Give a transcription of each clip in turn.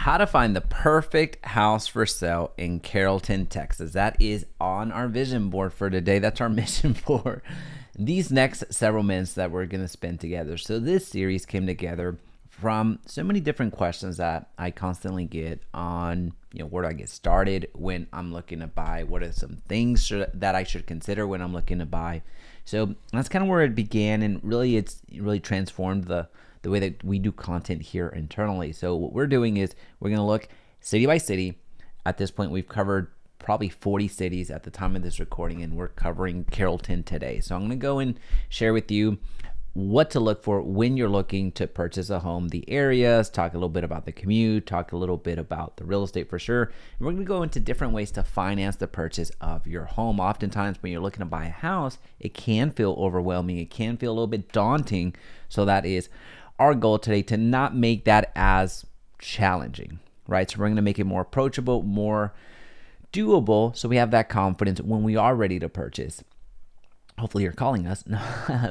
how to find the perfect house for sale in Carrollton, Texas. That is on our vision board for today. That's our mission for these next several minutes that we're going to spend together. So this series came together from so many different questions that I constantly get on, where do I get started when I'm looking to buy? What are some things that I should consider when I'm looking to buy? So that's kind of where it began, and really it's really transformed the way that we do content here internally. So what we're doing is we're going to look city by city. At this point, we've covered probably 40 cities at the time of this recording, and we're covering Carrollton today. So I'm going to go and share with you what to look for when you're looking to purchase a home, the areas, talk a little bit about the commute, talk a little bit about the real estate for sure. And we're going to go into different ways to finance the purchase of your home. Oftentimes when you're looking to buy a house, it can feel overwhelming. It can feel a little bit daunting. So that is our goal today, to not make that as challenging, right? So we're going to make it more approachable, more doable, so we have that confidence when we are ready to purchase. Hopefully you're calling us,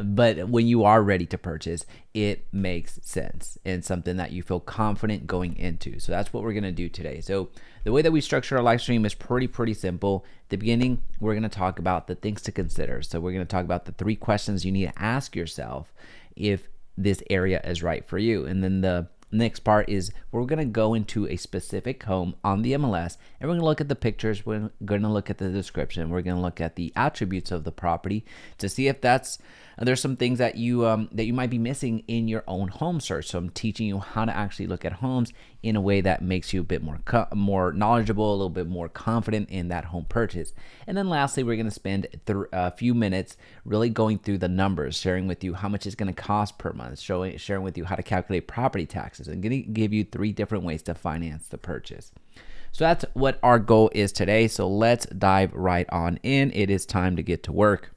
but when you are ready to purchase, it makes sense and something that you feel confident going into. So that's what we're going to do today. So the way that we structure our live stream is pretty simple. At the beginning, we're going to talk about the things to consider. So we're going to talk about the 3 questions you need to ask yourself if this area is right for you. And then the next part is we're going to go into a specific home on the MLS, and we're going to look at the pictures. We're going to look at the description. We're going to look at the attributes of the property to see if there's some things that you might be missing in your own home search. So I'm teaching you how to actually look at homes in a way that makes you a bit more knowledgeable, a little bit more confident in that home purchase. And then lastly, we're going to spend a few minutes really going through the numbers, sharing with you how much it's going to cost per month, sharing with you how to calculate property taxes, and going to give you 3 different ways to finance the purchase. So that's what our goal is today. So let's dive right on in. It is time to get to work.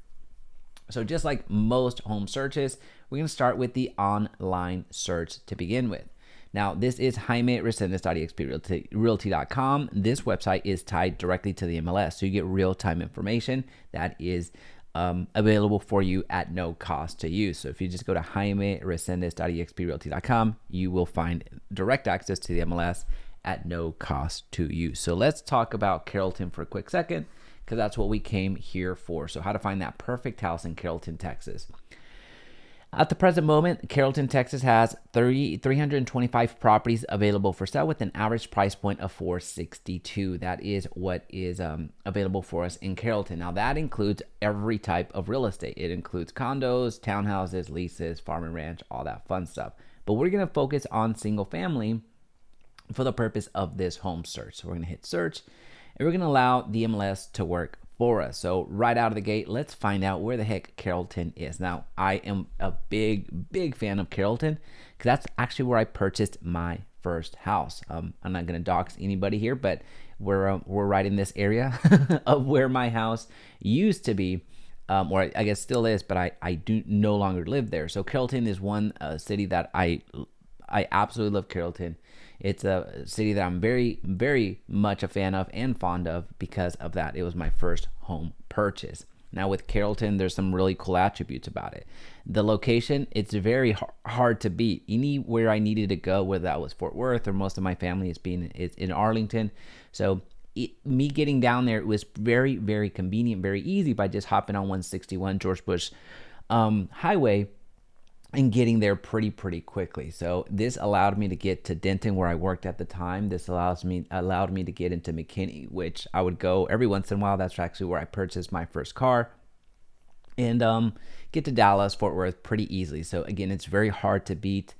So just like most home searches, we're going to start with the online search to begin with. Now, this is Jaime Resendiz, Realty.com. This website is tied directly to the MLS, so you get real-time information that is available for you at no cost to you. So if you just go to Jaime Resendiz, Realty.com, you will find direct access to the MLS at no cost to you. So let's talk about Carrollton for a quick second, because that's what we came here for. So how to find that perfect house in Carrollton, Texas. At the present moment, Carrollton, Texas has 325 properties available for sale with an average price point of $462. That is what is available for us in Carrollton. Now that includes every type of real estate. It includes condos, townhouses, leases, farm and ranch, all that fun stuff. But we're going to focus on single family for the purpose of this home search. So we're going to hit search, and we're going to allow the MLS to work for us. So right out of the gate, let's find out where the heck Carrollton is. Now, I am a big fan of Carrollton, because that's actually where I purchased my first house. I'm not going to dox anybody here, but we're right in this area of where my house used to be, or I guess still is, but I do no longer live there. So Carrollton is one city that I absolutely love. Carrollton. It's a city that I'm very much a fan of and fond of because of that. It was my first home purchase. Now with Carrollton, there's some really cool attributes about it. The location, it's very hard to beat. Anywhere I needed to go, whether that was Fort Worth or most of my family is in Arlington. So me getting down there, it was very convenient, very easy by just hopping on 161 George Bush Highway and getting there pretty quickly. So this allowed me to get to Denton, where I worked at the time. This allowed me to get into McKinney, which I would go every once in a while. That's actually where I purchased my first car. And get to Dallas, Fort Worth pretty easily. So again, it's very hard to beat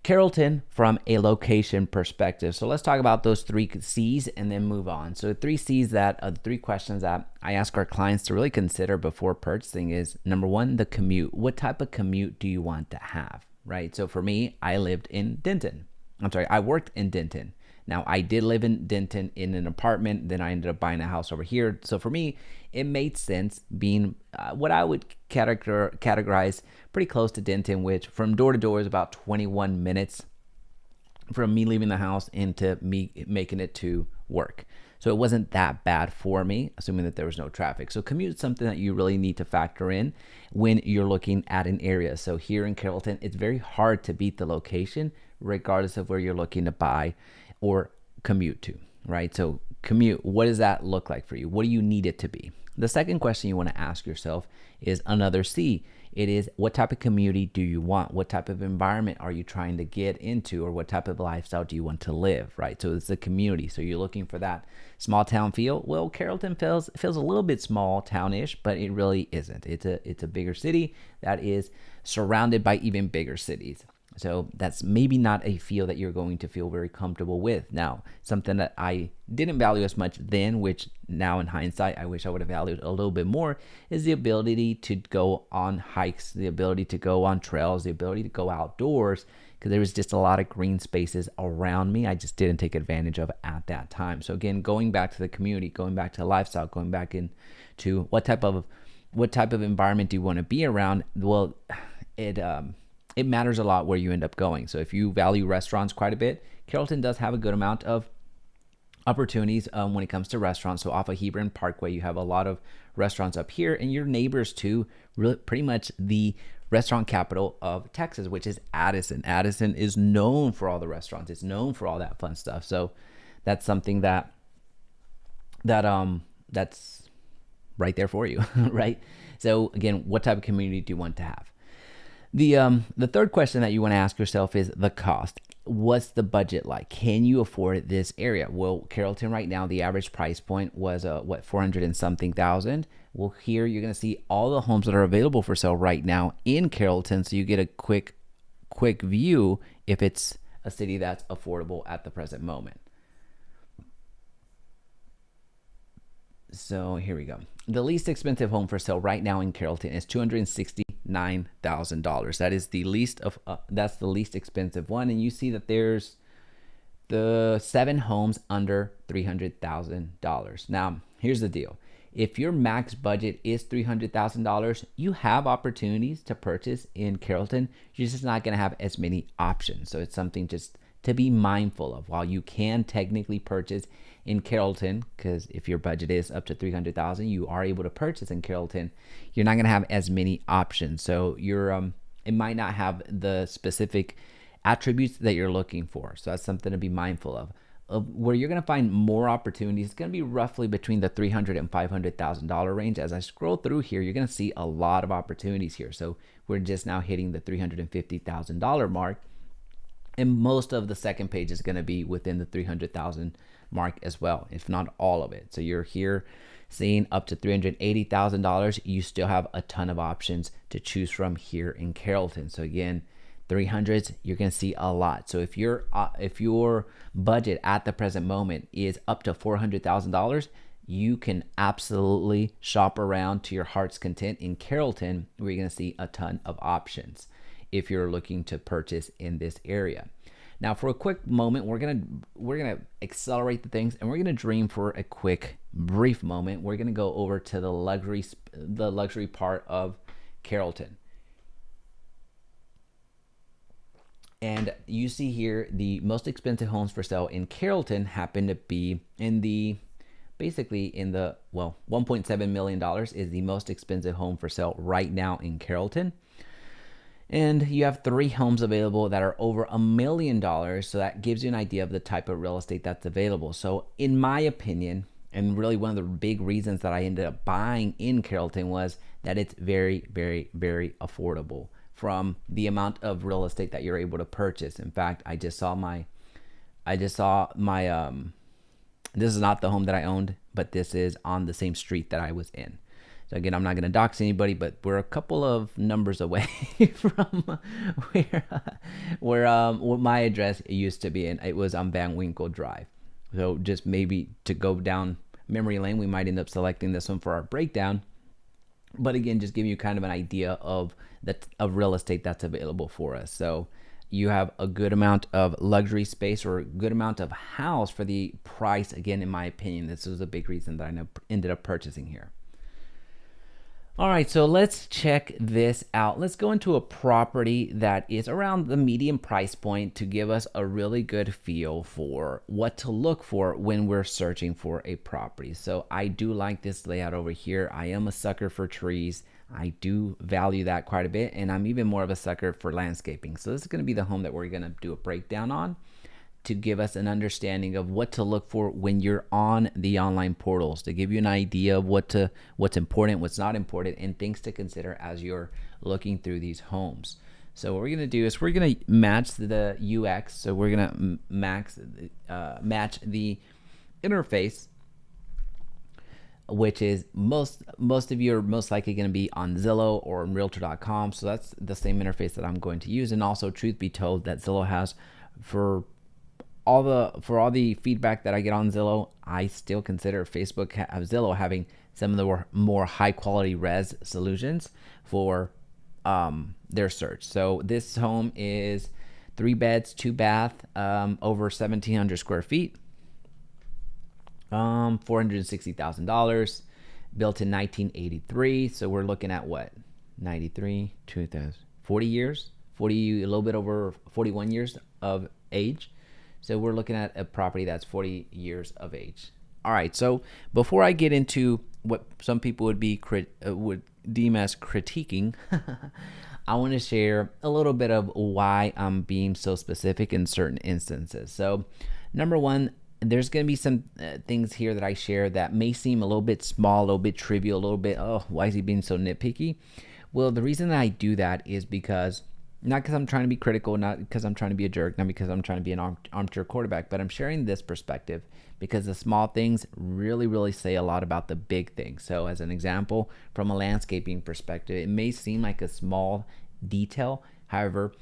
Carrollton from a location perspective. So let's talk about those 3 C's and then move on. So 3 C's that are the 3 questions that I ask our clients to really consider before purchasing is, number 1, the commute. What type of commute do you want to have, right? So for me, I worked in Denton. Now, I did live in Denton in an apartment. Then I ended up buying a house over here. So for me, it made sense being what I would categorize pretty close to Denton, which from door to door is about 21 minutes from me leaving the house into me making it to work. So it wasn't that bad for me, assuming that there was no traffic. So commute is something that you really need to factor in when you're looking at an area. So here in Carrollton, it's very hard to beat the location, regardless of where you're looking to buy or commute to, right? So commute, what does that look like for you? What do you need it to be? The second question you want to ask yourself is another C. It is, what type of community do you want? What type of environment are you trying to get into, or what type of lifestyle do you want to live, right? So it's a community. So you're looking for that small town feel. Well, Carrollton feels a little bit small townish, but it really isn't. It's a bigger city that is surrounded by even bigger cities. So that's maybe not a feel that you're going to feel very comfortable with. Now, something that I didn't value as much then, which now in hindsight, I wish I would have valued a little bit more, is the ability to go on hikes, the ability to go on trails, the ability to go outdoors, because there was just a lot of green spaces around me I just didn't take advantage of at that time. So again, going back to the community, going back to lifestyle, going back into what type of environment do you want to be around? Well, it matters a lot where you end up going. So if you value restaurants quite a bit, Carrollton does have a good amount of opportunities when it comes to restaurants. So off of Hebron Parkway, you have a lot of restaurants up here, and your neighbors too, really pretty much the restaurant capital of Texas, which is Addison. Addison is known for all the restaurants. It's known for all that fun stuff. So that's something that's right there for you, right? So again, what type of community do you want to have? The third question that you want to ask yourself is the cost. What's the budget like? Can you afford this area? Well, Carrollton right now, the average price point was 400 and something thousand. Well, here you're going to see all the homes that are available for sale right now in Carrollton, so you get a quick view if it's a city that's affordable at the present moment. So here we go. The least expensive home for sale right now in Carrollton is $269,000. That is the least of that's the least expensive one, and you see that there's the 7 homes under $300,000. Now, here's the deal. If your max budget is $300,000, you have opportunities to purchase in Carrollton. You're just not going to have as many options. So it's something just to be mindful of. While you can technically purchase in Carrollton, because if your budget is up to $300,000, you are able to purchase in Carrollton, you're not going to have as many options. So it might not have the specific attributes that you're looking for. So that's something to be mindful of. Where you're going to find more opportunities, it's going to be roughly between the $300,000 and $500,000 range. As I scroll through here, you're going to see a lot of opportunities here. So we're just now hitting the $350,000 mark. And most of the second page is going to be within the $300,000 mark as well, if not all of it. So you're here seeing up to $380,000. You still have a ton of options to choose from here in Carrollton. So again, 300s, you're going to see a lot. So if your budget at the present moment is up to $400,000, you can absolutely shop around to your heart's content in Carrollton, where you're going to see a ton of options if you're looking to purchase in this area. Now, for a quick moment, we're gonna accelerate the things, and we're gonna dream for a quick, brief moment. We're gonna go over to the luxury part of Carrollton. And you see here the most expensive homes for sale in Carrollton happen to be $1.7 million is the most expensive home for sale right now in Carrollton. And you have 3 homes available that are over $1 million. So that gives you an idea of the type of real estate that's available. So in my opinion, and really one of the big reasons that I ended up buying in Carrollton was that it's very, very, very affordable from the amount of real estate that you're able to purchase. In fact, I just saw my this is not the home that I owned, but this is on the same street that I was in. So again, I'm not going to dox anybody, but we're a couple of numbers away from where my address used to be, and it was on Van Winkle Drive. So just maybe to go down memory lane, we might end up selecting this one for our breakdown. But again, just giving you kind of an idea of real estate that's available for us. So you have a good amount of luxury space or a good amount of house for the price. Again, in my opinion, this was a big reason that I ended up purchasing here. All right, so let's check this out. Let's go into a property that is around the medium price point to give us a really good feel for what to look for when we're searching for a property. So I do like this layout over here. I am a sucker for trees. I do value that quite a bit, and I'm even more of a sucker for landscaping. So this is going to be the home that we're going to do a breakdown on. to give us an understanding of what to look for when you're on the online portals, to give you an idea of what's important, what's not important, and things to consider as you're looking through these homes. So what we're going to do is we're going to match the UX. So we're going to match the interface, which is most of you are most likely going to be on Zillow or on Realtor.com. So that's the same interface that I'm going to use. And also, truth be told, that Zillow has, for all the feedback that I get on Zillow, I still consider Zillow having some of the more high quality res solutions for their search. So this home is 3 beds, 2 bath, over 1,700 square feet. $460,000, built in 1983. So we're looking at what? 93, 2000, 40 years, a little bit over 41 years of age. So we're looking at a property that's 40 years of age. All right. So before I get into what some people would deem as critiquing, I want to share a little bit of why I'm being so specific in certain instances. So number one, there's going to be some things here that I share that may seem a little bit small, a little bit trivial, a little bit, oh, why is he being so nitpicky? Well, the reason that I do that is because, not because I'm trying to be critical, not because I'm trying to be a jerk, not because I'm trying to be an armchair quarterback, but I'm sharing this perspective because the small things really, really say a lot about the big things. So as an example, from a landscaping perspective, it may seem like a small detail. However,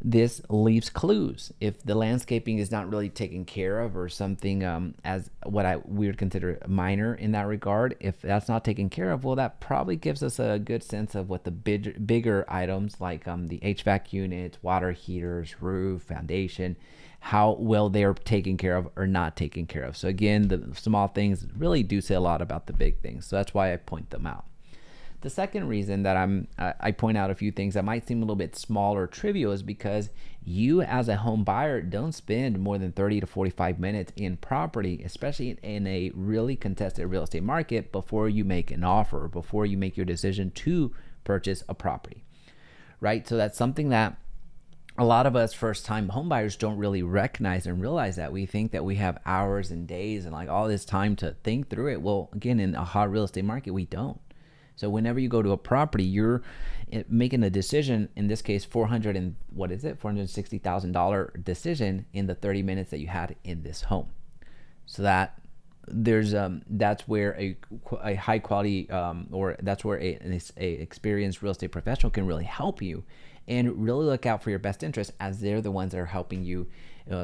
this leaves clues. If the landscaping is not really taken care of, or something as what we would consider minor in that regard, if that's not taken care of, well, that probably gives us a good sense of what the bigger items like the HVAC units, water heaters, roof, foundation, how well they're taken care of or not taken care of. So again, the small things really do say a lot about the big things. So that's why I point them out. The second reason that I point out a few things that might seem a little bit small or trivial is because you as a home buyer don't spend more than 30 to 45 minutes in property, especially in a really contested real estate market, before you make an offer, before you make your decision to purchase a property, right? So that's something that a lot of us first-time home buyers don't really recognize and realize. That we think that we have hours and days and like all this time to think through it. Well, again, in a hot real estate market, we don't. So whenever you go to a property, you're making a decision, in this case, $460,000 decision in the 30 minutes that you had in this home. So that's where a high quality, or that's where a experienced real estate professional can really help you and really look out for your best interest, as they're the ones that are helping you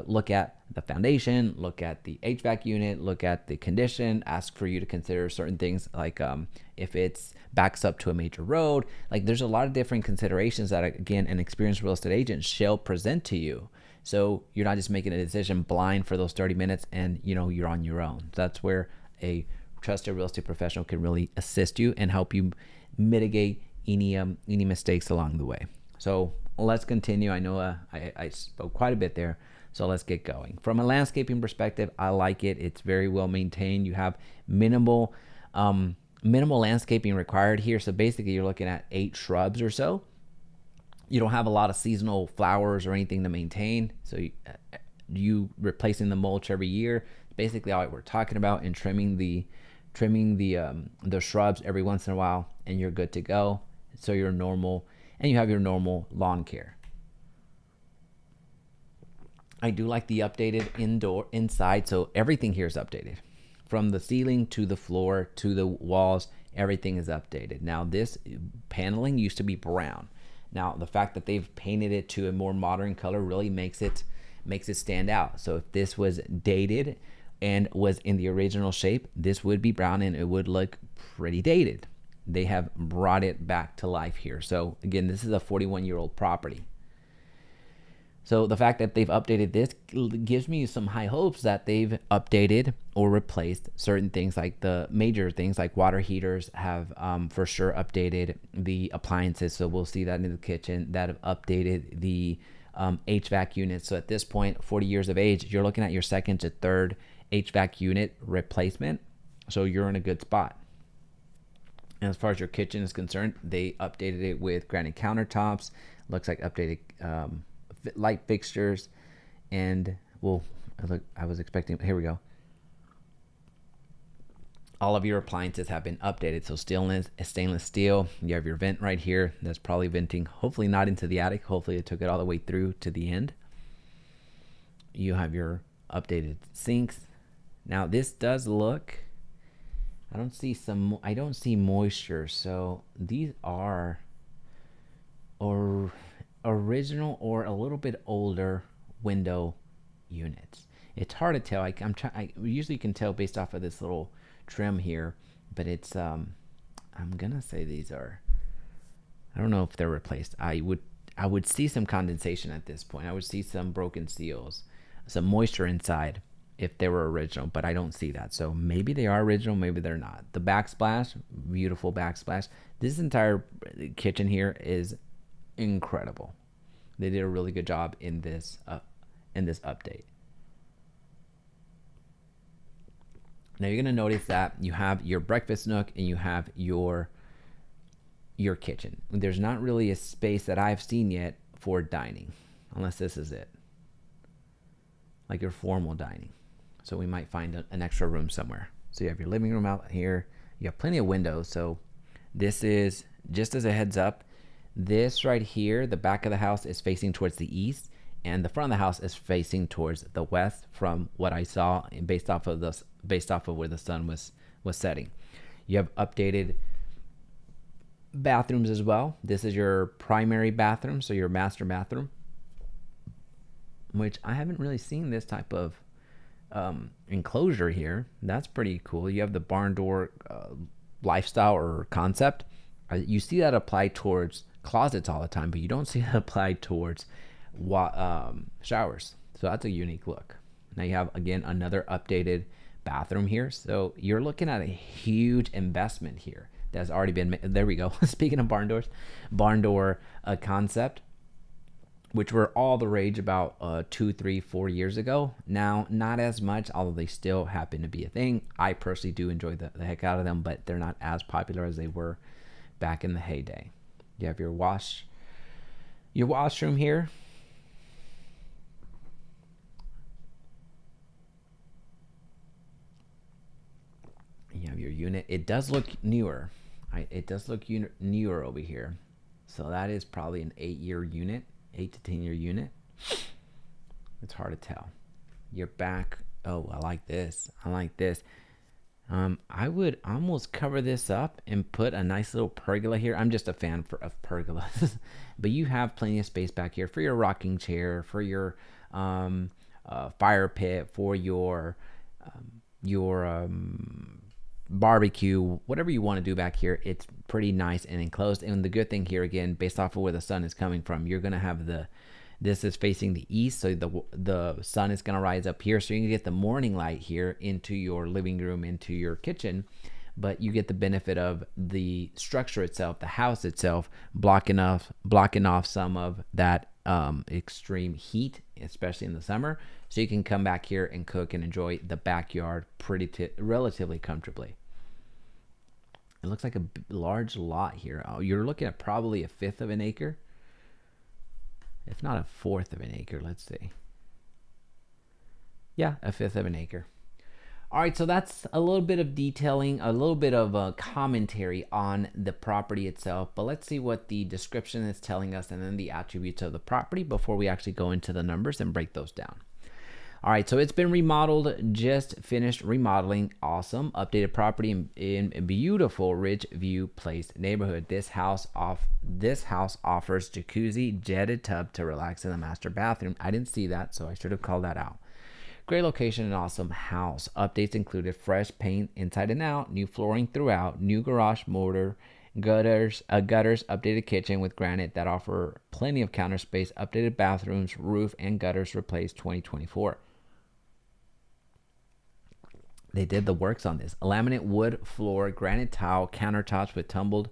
look at the foundation, look at the HVAC unit, look at the condition, ask for you to consider certain things like if it's backs up to a major road. Like there's a lot of different considerations that, again, an experienced real estate agent shall present to you. So you're not just making a decision blind for those 30 minutes and you're on your own. That's where a trusted real estate professional can really assist you and help you mitigate any mistakes along the way. So let's continue. I know I spoke quite a bit there. So let's get going. From a landscaping perspective, I like it. It's very well maintained. You have minimal landscaping required here. So basically you're looking at 8 shrubs or so. You don't have a lot of seasonal flowers or anything to maintain. So you replacing the mulch every year, basically all we're talking about, and trimming the shrubs every once in a while, and you're good to go. So you're normal, and you have your normal lawn care. I do like the updated inside. So everything here is updated. From the ceiling to the floor to the walls, everything is updated. Now this paneling used to be brown. Now the fact that they've painted it to a more modern color really makes it stand out. So if this was dated and was in the original shape, this would be brown and it would look pretty dated. They have brought it back to life here. So again, this is a 41-year-old property. So the fact that they've updated this gives me some high hopes that they've updated or replaced certain things, like the major things like water heaters have for sure updated the appliances. So we'll see that in the kitchen, that have updated the HVAC units. So at this point, 40 years of age, you're looking at your second to third HVAC unit replacement. So you're in a good spot. And as far as your kitchen is concerned, they updated it with granite countertops. Looks like updated light fixtures, and Well, I was expecting, here we go. All of your appliances have been updated. So stainless steel. You have your vent right here. That's probably venting, hopefully not into the attic. Hopefully it took it all the way through to the end. You have your updated sinks. Now this does look, I don't see moisture. So these are original or a little bit older window units. It's hard to tell. I usually can tell based off of this little trim here, but it's I'm gonna say these are, I don't know if they're replaced. I would see some condensation at this point. I would see some broken seals, some moisture inside if they were original, but I don't see that. So maybe they are original, maybe they're not. The backsplash, beautiful backsplash. This entire kitchen here is incredible. They did a really good job in this update. Now you're gonna notice that you have your breakfast nook and you have your kitchen. There's not really a space that I've seen yet for dining, unless this is it, like your formal dining. So we might find an extra room somewhere. So you have your living room out here. You have plenty of windows. So this is, just as a heads up, this right here, the back of the house is facing towards the east, and the front of the house is facing towards the west from what I saw, based off of where the sun was setting. You have updated bathrooms as well. This is your primary bathroom, so your master bathroom, which I haven't really seen this type of enclosure here. That's pretty cool. You have the barn door lifestyle or concept. You see that applied towards closets all the time, but you don't see that applied towards showers. So that's a unique look. Now you have, again, another updated bathroom here. So you're looking at a huge investment here that's already been made. There we go. Speaking of barn doors, barn door concept, which were all the rage about 2, 3, 4 years ago. Now, not as much, although they still happen to be a thing. I personally do enjoy the heck out of them, but they're not as popular as they were back in the heyday. You have your washroom here. You have your unit. It does look newer. It does look newer over here. So that is probably an 8-year unit. 8 to 10 year unit. It's hard to tell. Your back. Oh, I like this. I would almost cover this up and put a nice little pergola here. I'm just a fan of pergolas. But you have plenty of space back here for your rocking chair, for your fire pit, for your barbecue, whatever you want to do back here. It's pretty nice and enclosed. And the good thing here, again, based off of where the sun is coming from, you're going to have this is facing the east, so the sun is going to rise up here, so you can get the morning light here into your living room, into your kitchen, but you get the benefit of the structure itself, the house itself, blocking off some of that extreme heat, especially in the summer, so you can come back here and cook and enjoy the backyard relatively comfortably. It looks like a large lot here. Oh, you're looking at probably 1/5 of an acre. If not 1/4 of an acre, let's see. Yeah, 1/5 of an acre. All right, so that's a little bit of detailing, a little bit of a commentary on the property itself. But let's see what the description is telling us and then the attributes of the property before we actually go into the numbers and break those down. All right, so it's been remodeled, just finished remodeling. Awesome. Updated property in beautiful Ridgeview Place neighborhood. This house offers jacuzzi, jetted tub to relax in the master bathroom. I didn't see that, so I should have called that out. Great location and awesome house. Updates included fresh paint inside and out, new flooring throughout, new garage mortar, gutters, updated kitchen with granite that offer plenty of counter space, updated bathrooms, roof and gutters replaced 2024. They did the works on this. Laminate wood floor, granite tile, countertops with tumbled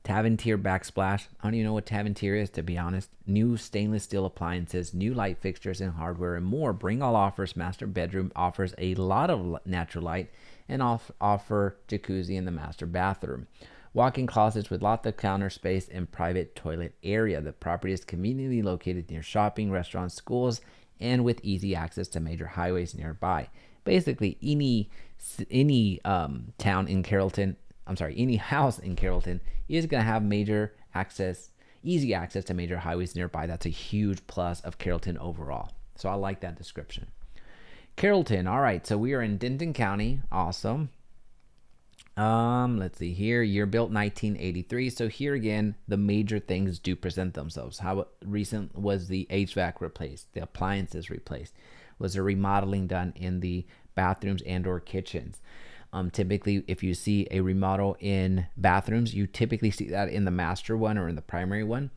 Taventir backsplash. I don't even know what Taventir is, to be honest. New stainless steel appliances, new light fixtures and hardware, and more. Bring all offers. Master bedroom offers a lot of natural light and offer jacuzzi in the master bathroom. Walk-in closets with lots of counter space and private toilet area. The property is conveniently located near shopping, restaurants, schools, and with easy access to major highways nearby. Basically, any town in Carrollton, any house in Carrollton is going to have easy access to major highways nearby. That's a huge plus of Carrollton overall. So I like that description. Carrollton, all right, so we are in Denton County. Awesome. Let's see here. Year built 1983. So here again, the major things do present themselves. How recent was the HVAC replaced? The appliances replaced? Was there remodeling done in the bathrooms and or kitchens? Typically, if you see a remodel in bathrooms, you typically see that in the master one or in the primary one.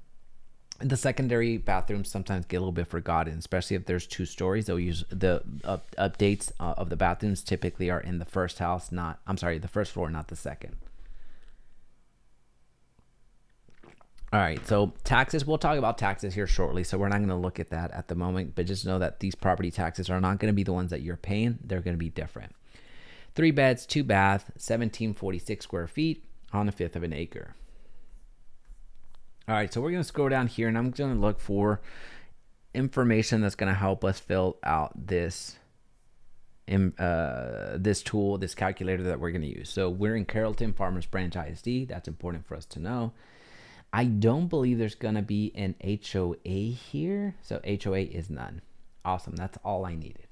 The secondary bathrooms sometimes get a little bit forgotten, especially if there's 2 stories. They'll use the updates of the bathrooms typically are in the first house, the first floor, not the second. All right, so taxes, we'll talk about taxes here shortly, so we're not going to look at that at the moment, but just know that these property taxes are not going to be the ones that you're paying. They're going to be different. 3 beds, 2 bath, 1746 square feet on a 1/5 of an acre. All right, so we're going to scroll down here, and I'm going to look for information that's going to help us fill out this tool, this calculator that we're going to use. So we're in Carrollton Farmers Branch ISD. That's important for us to know. I don't believe there's going to be an HOA here, so HOA is none. Awesome, that's all I needed.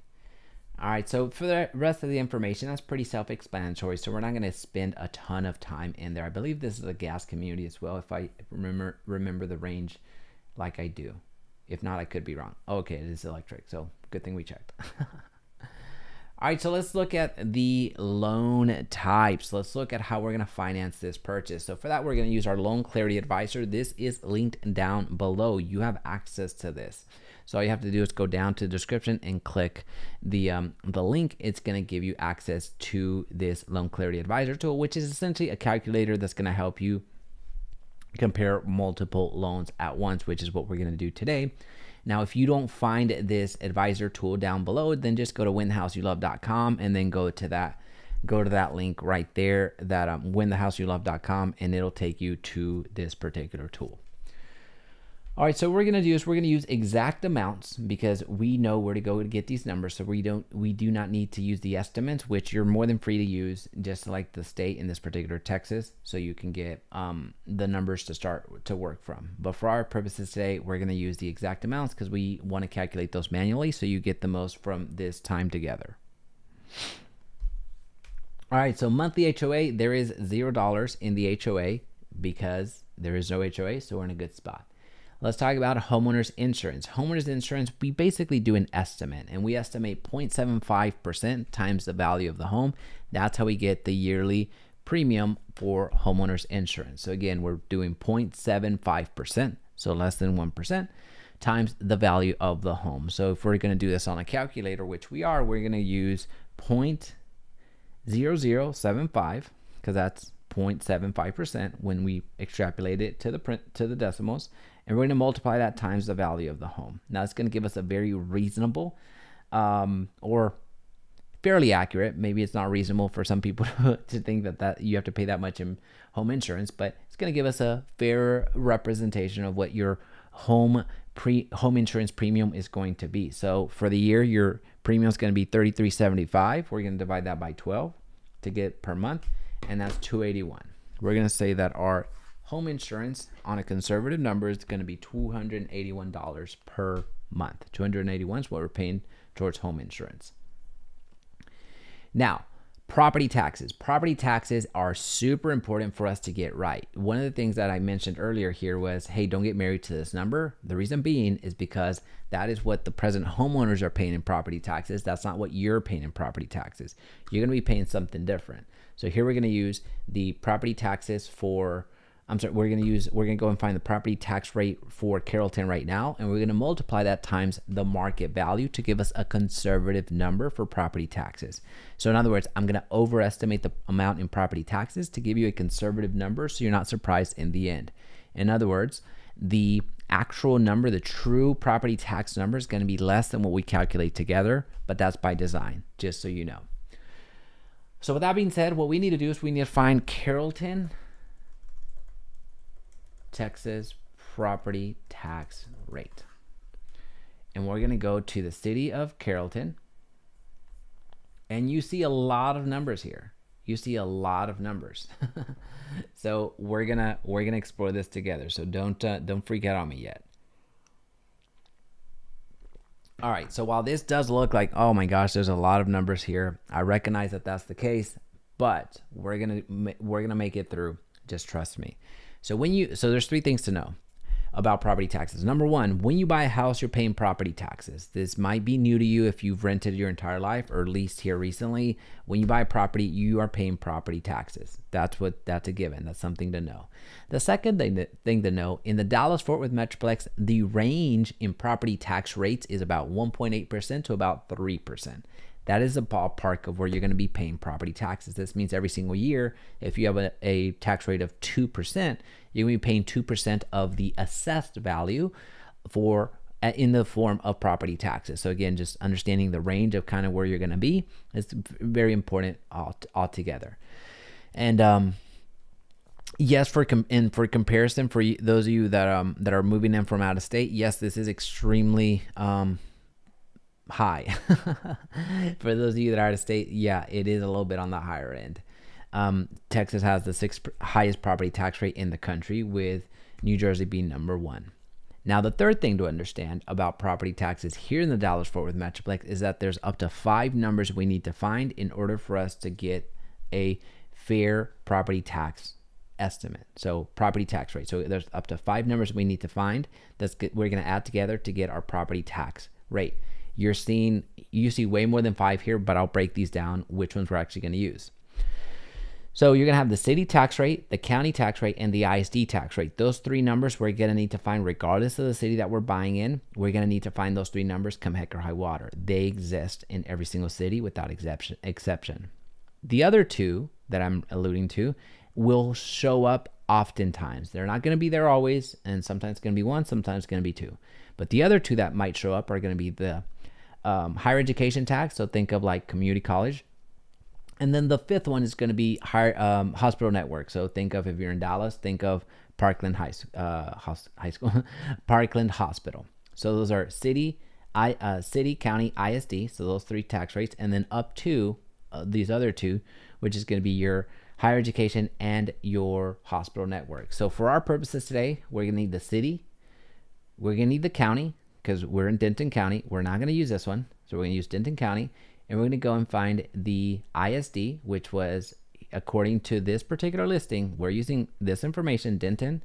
All right, so for the rest of the information, that's pretty self-explanatory, so we're not going to spend a ton of time in there. I believe this is a gas community as well, if I remember the range like I do. If not, I could be wrong. Okay, it is electric, so good thing we checked. All right, so let's look at the loan types. Let's look at how we're going to finance this purchase. So for that, we're going to use our Loan Clarity Advisor. This is linked down below. You have access to this. So all you have to do is go down to the description and click the link. It's going to give you access to this Loan Clarity Advisor tool, which is essentially a calculator that's going to help you compare multiple loans at once, which is what we're going to do today. Now, if you don't find this advisor tool down below, then just go to winthehouseyoulove.com and then go to that link right there, that winthehouseyoulove.com, and it'll take you to this particular tool. All right, so what we're going to do is we're going to use exact amounts because we know where to go to get these numbers. So we do not need to use the estimates, which you're more than free to use, just like the state, in this particular Texas, so you can get the numbers to start to work from. But for our purposes today, we're going to use the exact amounts because we want to calculate those manually so you get the most from this time together. All right, so monthly HOA, there is $0 in the HOA because there is no HOA, so we're in a good spot. Let's talk about homeowners insurance. Homeowners insurance, we basically do an estimate, and we estimate 0.75% times the value of the home. That's how we get the yearly premium for homeowners insurance. So again, we're doing 0.75%, so less than 1%, times the value of the home. So if we're going to do this on a calculator, which we are, we're going to use 0.0075, because that's 0.75% when we extrapolate it to the decimals, and we're going to multiply that times the value of the home. Now it's going to give us a very reasonable or fairly accurate, maybe it's not reasonable for some people to think that you have to pay that much in home insurance, but it's going to give us a fair representation of what your home insurance premium is going to be. So for the year, your premium is going to be $33.75. We're going to divide that by 12 to get per month, and that's $281. We're going to say that our home insurance on a conservative number is going to be $281 per month. $281 is what we're paying towards home insurance. Now, property taxes. Property taxes are super important for us to get right. One of the things that I mentioned earlier here was, hey, don't get married to this number. The reason being is because that is what the present homeowners are paying in property taxes. That's not what you're paying in property taxes. You're going to be paying something different. So here we're going to use the property taxes for, we're going to go and find the property tax rate for Carrollton right now, and we're going to multiply that times the market value to give us a conservative number for property taxes. So in other words, I'm going to overestimate the amount in property taxes to give you a conservative number so you're not surprised in the end. In other words, the actual number, the true property tax number, is going to be less than what we calculate together, but that's by design, just so you know. So with that being said, what we need to do is we need to find Carrollton, Texas property tax rate. and we're going to go to the city of Carrollton. And you see a lot of numbers here. You see a lot of numbers. So we're gonna explore this together. So don't freak out on me yet. All right. So while this does look like, oh my gosh, there's a lot of numbers here, I recognize that that's the case, but we're gonna make it through. Just trust me. So there's three things to know about property taxes. Number one, when you buy a house, you're paying property taxes. This might be new to you if you've rented your entire life or leased here recently. When you buy property, you are paying property taxes. That's a given. That's something to know. The second thing to know, in the Dallas-Fort Worth Metroplex, the range in property tax rates is about 1.8% to about 3%. That is a ballpark of where you're going to be paying property taxes. This means every single year, if you have a tax rate of 2%, you're going to be paying 2% of the assessed value in the form of property taxes. So again, just understanding the range of kind of where you're going to be is very important altogether. And yes, for comparison, for those of you that are moving in from out of state, yes, this is extremely high. For those of you that are out of state, yeah, it is a little bit on the higher end. Texas has the sixth highest property tax rate in the country, with New Jersey being number one. Now, the third thing to understand about property taxes here in the Dallas-Fort Worth Metroplex is that there's up to 5 numbers we need to find in order for us to get a fair property tax estimate. So property tax rate. So there's up to 5 numbers we need to find we're going to add together to get our property tax rate. You see way more than 5 here, but I'll break these down, which ones we're actually going to use. So you're going to have the city tax rate, the county tax rate, and the ISD tax rate. Those 3 numbers we're going to need to find regardless of the city that we're buying in. We're going to need to find those 3 numbers come heck or high water. They exist in every single city without exception. The other 2 that I'm alluding to will show up oftentimes. They're not going to be there always, and sometimes it's going to be 1, sometimes it's going to be 2. But the other 2 that might show up are going to be the higher education tax. So think of like community college. And then the 5th one is going to be hospital network. So think of, if you're in Dallas, think of Parkland High School, Parkland Hospital. So those are city, county, ISD. So those 3 tax rates, and then up to these other 2, which is going to be your higher education and your hospital network. So for our purposes today, we're going to need the city, we're going to need the county, because we're in Denton County. We're not going to use this one, so we're going to use Denton County. And we're going to go and find the ISD, which was, according to this particular listing, we're using this information, Denton,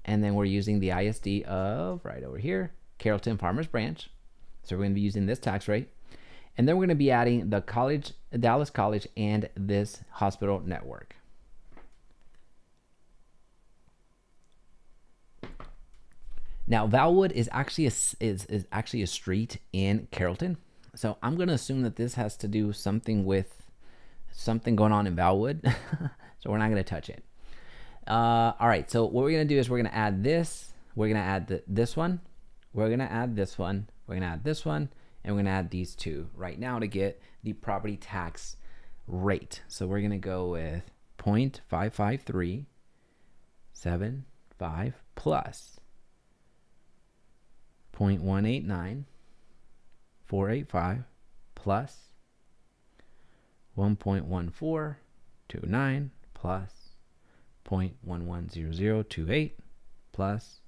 and then we're using the ISD of, right over here, Carrollton Farmers Branch. So we're going to be using this tax rate. And then we're going to be adding the college, Dallas College, and this hospital network. Now, Valwood is actually a street in Carrollton. So I'm going to assume that this has to do something with something going on in Valwood. So we're not going to touch it. All right. So what we're going to do is we're going to add this. We're going to add this one. We're going to add this one. We're going to add this one. And we're going to add these 2 right now to get the property tax rate. So we're going to go with 0.5537.5 plus 0.189485 plus 1.1429 plus 0.110028 plus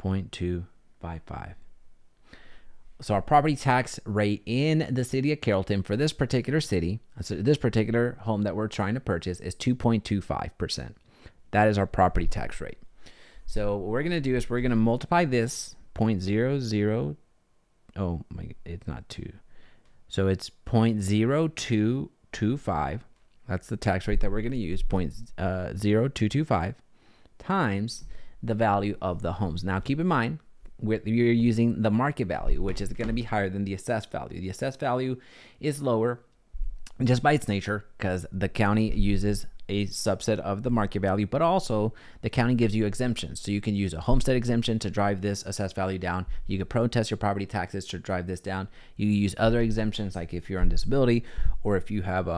0.255. So our property tax rate in the city of Carrollton for this particular city, so this particular home that we're trying to purchase, is 2.25%. That is our property tax rate. So what we're going to do is we're going to multiply this 0.00. Oh my, it's not 2. So it's 0.0225. That's the tax rate that we're going to use, 0.0225 times the value of the homes. Now keep in mind, you're using the market value, which is going to be higher than the assessed value. The assessed value is lower just by its nature because the county uses a subset of the market value, but also the county gives you exemptions. So you can use a homestead exemption to drive this assessed value down. You can protest your property taxes to drive this down. You use other exemptions, like if you're on disability or if you have,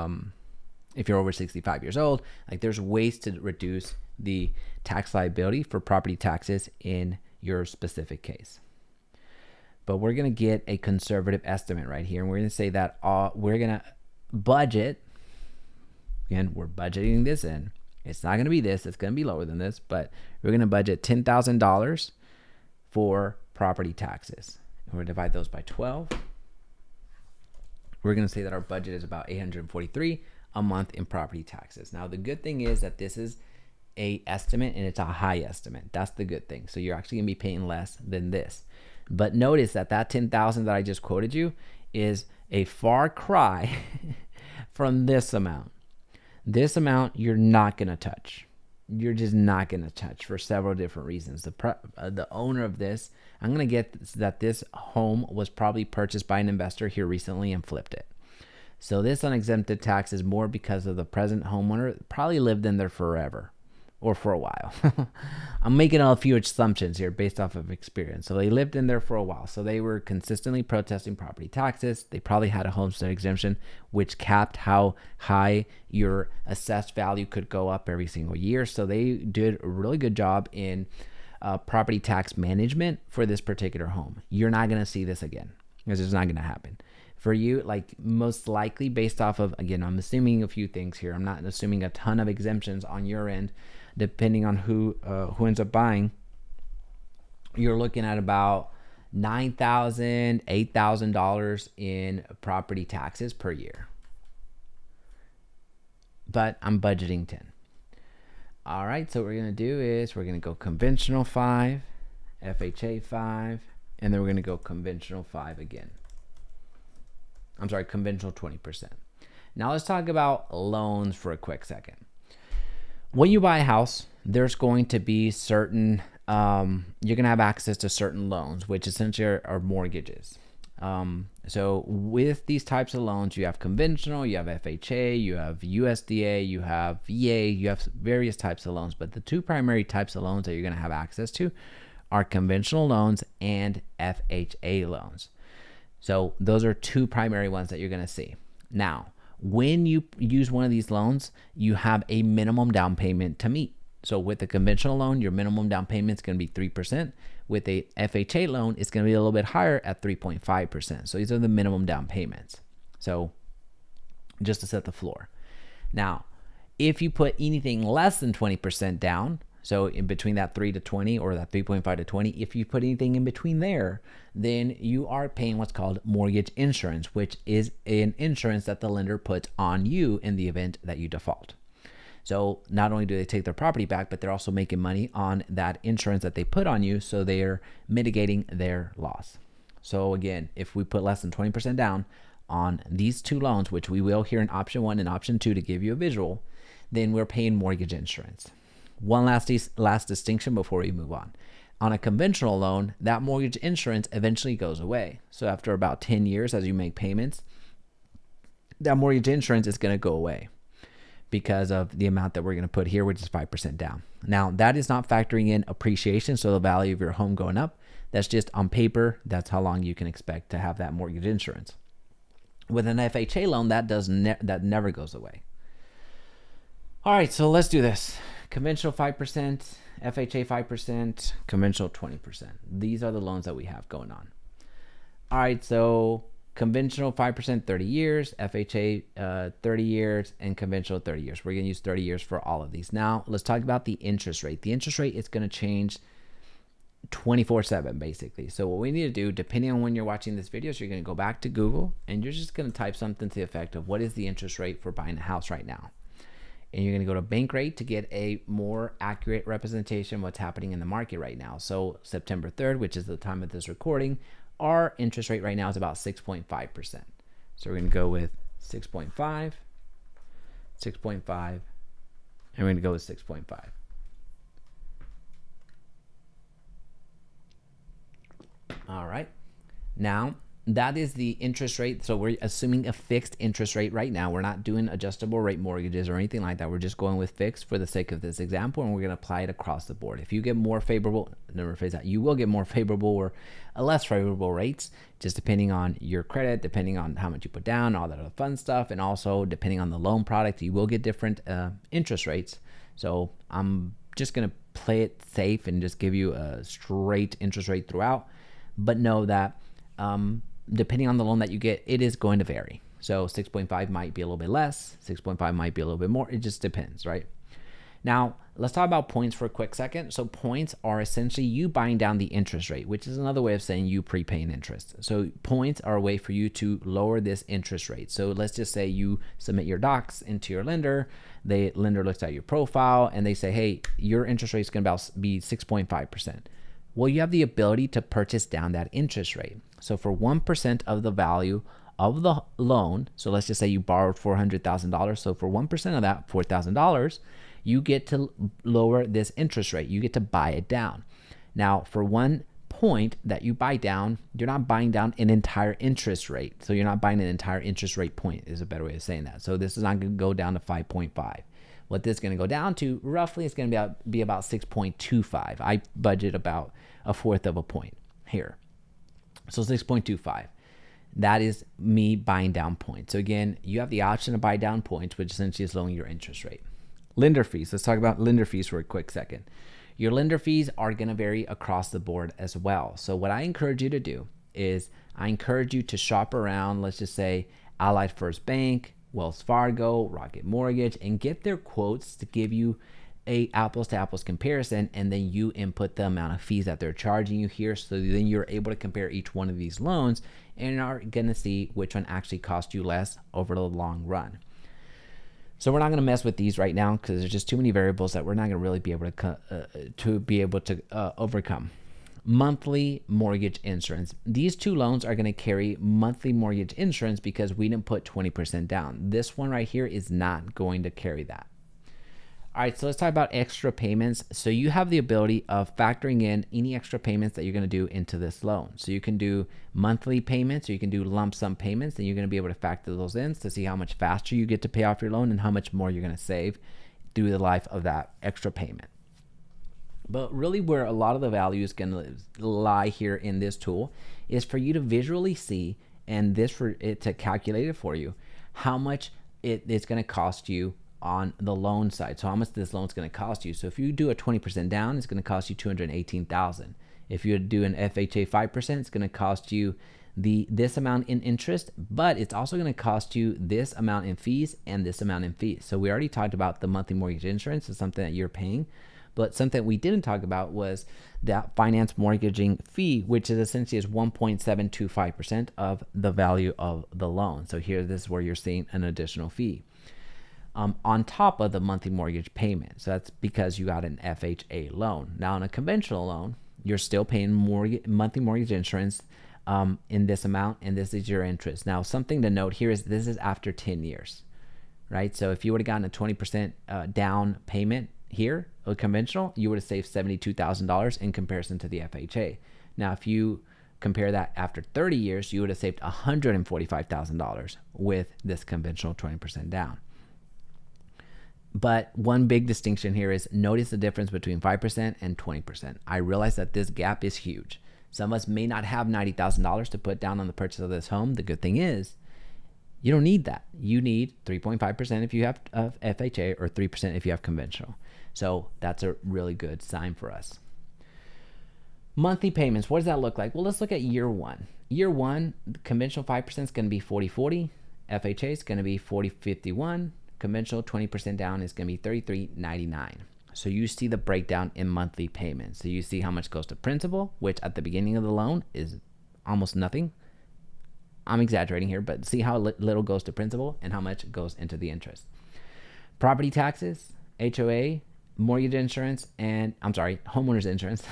if you're over 65 years old, like there's ways to reduce the tax liability for property taxes in your specific case. but we're going to get a conservative estimate right here. And we're going to say that we're going to budget. Again, we're budgeting this in. It's not going to be this. It's going to be lower than this, but we're going to budget $10,000 for property taxes. And we're going to divide those by 12. We're going to say that our budget is about $843 a month in property taxes. Now, the good thing is that this is a estimate and it's a high estimate. That's the good thing. So you're actually going to be paying less than this. But notice that that $10,000 that I just quoted you is a far cry from this amount. This amount you're not going to touch. You're just not going to touch for several different reasons. The owner of this, I'm going to get that this home was probably purchased by an investor here recently and flipped it. So this unexempted tax is more because of the present homeowner probably lived in there forever or for a while. I'm making a few assumptions here based off of experience. So they lived in there for a while. So they were consistently protesting property taxes. They probably had a homestead exemption, which capped how high your assessed value could go up every single year. So they did a really good job in property tax management for this particular home. You're not going to see this again because it's not going to happen. For you, like most likely based off of, again, I'm assuming a few things here. I'm not assuming a ton of exemptions on your end. Depending on who ends up buying, you're looking at about $9,000, $8,000 in property taxes per year. But I'm budgeting 10. All right, so what we're gonna do is we're gonna go conventional 5, FHA 5, and then we're gonna go conventional 5 again. I'm sorry, conventional 20%. Now let's talk about loans for a quick second. When you buy a house, there's going to be certain, you're going to have access to certain loans, which essentially are mortgages. So with these types of loans, you have conventional, you have FHA, you have USDA, you have VA, you have various types of loans. But the two primary types of loans that you're going to have access to are conventional loans and FHA loans. So those are two primary ones that you're going to see. Now, when you use one of these loans, you have a minimum down payment to meet. So with a conventional loan, your minimum down payment is going to be 3%. With a FHA loan, it's going to be a little bit higher at 3.5%. So these are the minimum down payments. So just to set the floor. Now, if you put anything less than 20% down, so in between that 3 to 20 or that 3.5 to 20, if you put anything in between there, then you are paying what's called mortgage insurance, which is an insurance that the lender puts on you in the event that you default. So not only do they take their property back, but they're also making money on that insurance that they put on you. So they're mitigating their loss. So again, if we put less than 20% down on these two loans, which we will here in option 1 and option 2 to give you a visual, then we're paying mortgage insurance. One last distinction before we move on. On a conventional loan, that mortgage insurance eventually goes away. So after about 10 years, as you make payments, that mortgage insurance is going to go away because of the amount that we're going to put here, which is 5% down. Now, that is not factoring in appreciation, so the value of your home going up. That's just on paper. That's how long you can expect to have that mortgage insurance. With an FHA loan, that never goes away. All right, so let's do this. Conventional 5%, FHA 5%, conventional 20%. These are the loans that we have going on. All right, so conventional 5%, 30 years, FHA 30 years, and conventional 30 years. We're going to use 30 years for all of these. Now, let's talk about the interest rate. The interest rate is going to change 24/7 basically. So what we need to do, depending on when you're watching this video, is you're going to go back to Google and you're just going to type something to the effect of what is the interest rate for buying a house right now. And you're going to go to bank rate to get a more accurate representation of what's happening in the market right now. So September 3rd, which is the time of this recording, our interest rate right now is about 6.5%. So we're going to go with 6.5, 6.5, and we're going to go with 6.5. All right. Now, that is the interest rate. So we're assuming a fixed interest rate right now. We're not doing adjustable rate mortgages or anything like that. We're just going with fixed for the sake of this example, and we're going to apply it across the board. If you get more favorable, never rephrase that, you will get more favorable or less favorable rates, just depending on your credit, depending on how much you put down, all that other fun stuff, and also depending on the loan product, you will get different interest rates. So I'm just going to play it safe and just give you a straight interest rate throughout. But know that depending on the loan that you get, it is going to vary. So 6.5 might be a little bit less, 6.5 might be a little bit more. It just depends, right? Now, let's talk about points for a quick second. So points are essentially you buying down the interest rate, which is another way of saying you prepaying interest. So points are a way for you to lower this interest rate. So let's just say you submit your docs into your lender. The lender looks at your profile and they say, hey, your interest rate is going to be 6.5%. Well, you have the ability to purchase down that interest rate. So for 1% of the value of the loan, so let's just say you borrowed $400,000. So for 1% of that, $4,000, you get to lower this interest rate. You get to buy it down. Now, for 1 point that you buy down, you're not buying down an entire interest rate. So you're not buying an entire interest rate point is a better way of saying that. So this is not going to go down to 5.5. What this is going to go down to roughly is going to be about 6.25. I budget about a fourth of a point here. So 6.25. That is me buying down points. So again, you have the option to buy down points, which essentially is lowering your interest rate. Lender fees. Let's talk about lender fees for a quick second. Your lender fees are going to vary across the board as well. So what I encourage you to do is I encourage you to shop around, let's just say Allied First Bank, Wells Fargo, Rocket Mortgage, and get their quotes to give you a apples to apples comparison, and then you input the amount of fees that they're charging you here. So then you're able to compare each one of these loans and are going to see which one actually cost you less over the long run. So we're not going to mess with these right now because there's just too many variables that we're not going to really be able to overcome. Monthly mortgage insurance. These two loans are going to carry monthly mortgage insurance because we didn't put 20% down. This one right here is not going to carry that. All right, so let's talk about extra payments. So you have the ability of factoring in any extra payments that you're going to do into this loan. So you can do monthly payments, or you can do lump sum payments, and you're going to be able to factor those in to see how much faster you get to pay off your loan and how much more you're going to save through the life of that extra payment. But really where a lot of the value is going to lie here in this tool is for you to visually see, and this for it to calculate it for you, how much it's going to cost you on the loan side. So how much this loan is going to cost you. So if you do a 20% down, it's going to cost you $218,000. If you do an FHA 5%, it's going to cost you this amount in interest, but it's also going to cost you this amount in fees and this amount in fees. So we already talked about the monthly mortgage insurance is something that you're paying, but something we didn't talk about was that finance mortgaging fee, which is essentially is 1.725% of the value of the loan. So here, this is where you're seeing an additional fee. On top of the monthly mortgage payment. So that's because you got an FHA loan. Now on a conventional loan, you're still paying monthly mortgage insurance in this amount, and this is your interest. Now something to note here is this is after 10 years, right? So if you would have gotten a 20% down payment here, a conventional, you would have saved $72,000 in comparison to the FHA. Now if you compare that after 30 years, you would have saved $145,000 with this conventional 20% down. But one big distinction here is notice the difference between 5% and 20%. I realize that this gap is huge. Some of us may not have $90,000 to put down on the purchase of this home. The good thing is you don't need that. You need 3.5% if you have FHA or 3% if you have conventional. So that's a really good sign for us. Monthly payments, what does that look like? Well, let's look at year one. Year one, conventional 5% is going to be 40/40. FHA is going to be 40/51. Conventional 20% down is going to be $33.99. So you see the breakdown in monthly payments. So you see how much goes to principal, which at the beginning of the loan is almost nothing. I'm exaggerating here, but see how little goes to principal and how much goes into the interest. Property taxes, HOA, mortgage insurance, and homeowner's insurance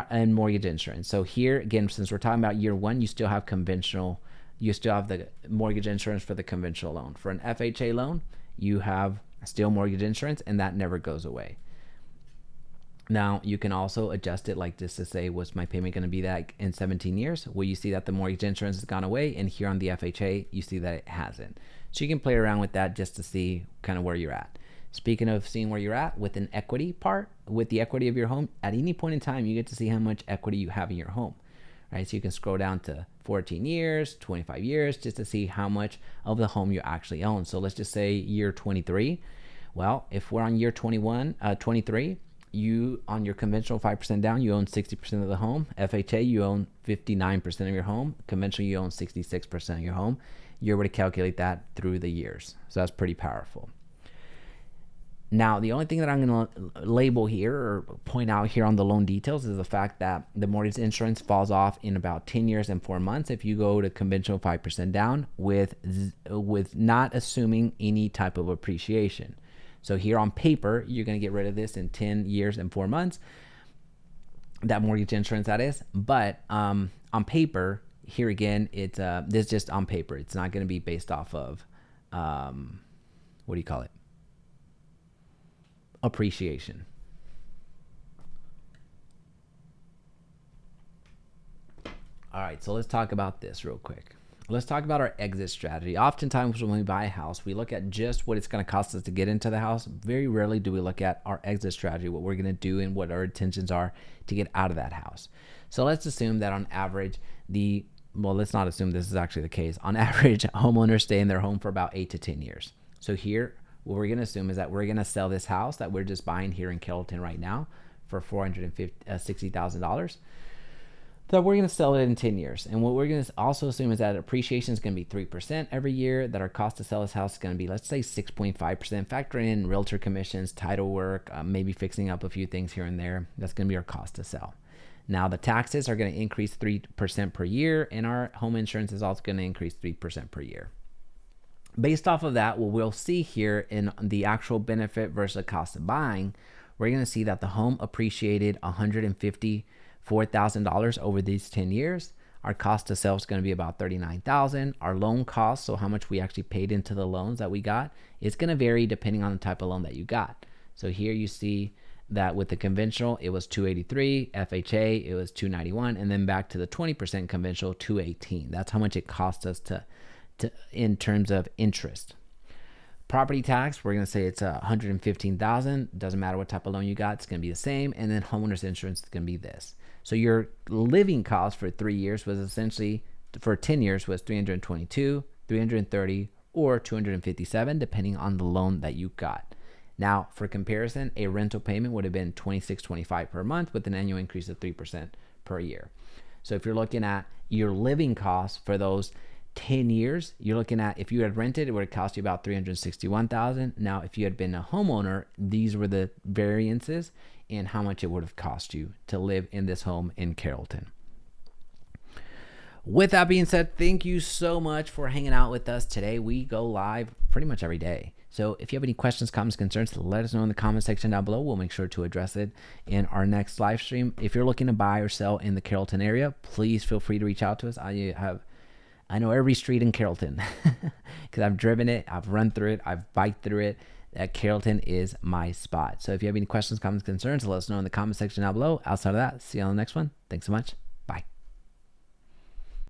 and mortgage insurance. So here again, since we're talking about year one, you still have conventional. You still have the mortgage insurance for the conventional loan. For an FHA loan, you have still mortgage insurance, and that never goes away. Now, you can also adjust it like this to say, what's my payment going to be that in 17 years? Well, you see that the mortgage insurance has gone away, and here on the FHA, you see that it hasn't. So you can play around with that just to see kind of where you're at. Speaking of seeing where you're at with an equity part, with the equity of your home, at any point in time, you get to see how much equity you have in your home. Right, so you can scroll down to 14 years, 25 years, just to see how much of the home you actually own. So let's just say year 23. Well, if we're on year 23, you, on your conventional 5% down, you own 60% of the home. FHA, you own 59% of your home. Conventional, you own 66% of your home. You're able to calculate that through the years. So that's pretty powerful. Now, the only thing that I'm going to label here or point out here on the loan details is the fact that the mortgage insurance falls off in about 10 years and 4 months if you go to conventional 5% down with not assuming any type of appreciation. So here on paper, you're going to get rid of this in 10 years and 4 months, that mortgage insurance, that is. But on paper, here again, it's this is just on paper. It's not going to be based off of, what do you call it? Appreciation. All right, so let's talk about this real quick. Let's talk about our exit strategy. Oftentimes when we buy a house, we look at just what it's going to cost us to get into the house. Very rarely do we look at our exit strategy, what we're going to do and what our intentions are to get out of that house. So let's assume that on average, let's not assume this is actually the case. On average, homeowners stay in their home for about 8 to 10 years. So here, what we're going to assume is that we're going to sell this house that we're just buying here in Carrollton right now for $460,000. That we're going to sell it in 10 years. And what we're going to also assume is that appreciation is going to be 3% every year, that our cost to sell this house is going to be, let's say, 6.5%. Factor in realtor commissions, title work, maybe fixing up a few things here and there. That's going to be our cost to sell. Now, the taxes are going to increase 3% per year, and our home insurance is also going to increase 3% per year. Based off of that, what we'll see here in the actual benefit versus the cost of buying, we're going to see that the home appreciated $154,000 over these 10 years. Our cost to sell is going to be about $39,000. Our loan cost, so how much we actually paid into the loans that we got, is going to vary depending on the type of loan that you got. So here you see that with the conventional, it was $283, FHA, it was $291, and then back to the 20% conventional, $218. That's how much it cost us to in terms of interest. Property tax, we're going to say it's $115,000. Doesn't matter what type of loan you got, it's going to be the same. And then homeowners insurance is going to be this. So your living cost for 3 years was essentially, for 10 years, was $322, $330, or $257, depending on the loan that you got. Now, for comparison, a rental payment would have been $26.25 per month with an annual increase of 3% per year. So if you're looking at your living costs for those 10 years, you're looking at, if you had rented, it would have cost you about $361,000. Now, if you had been a homeowner, these were the variances in how much it would have cost you to live in this home in Carrollton. With that being said, thank you so much for hanging out with us today. We go live pretty much every day. So if you have any questions, comments, concerns, let us know in the comment section down below. We'll make sure to address it in our next live stream. If you're looking to buy or sell in the Carrollton area, please feel free to reach out to us. I know every street in Carrollton because I've driven it, I've run through it, I've biked through it. Carrollton is my spot. So if you have any questions, comments, concerns, let us know in the comment section down below. Outside of that, see you on the next one. Thanks so much.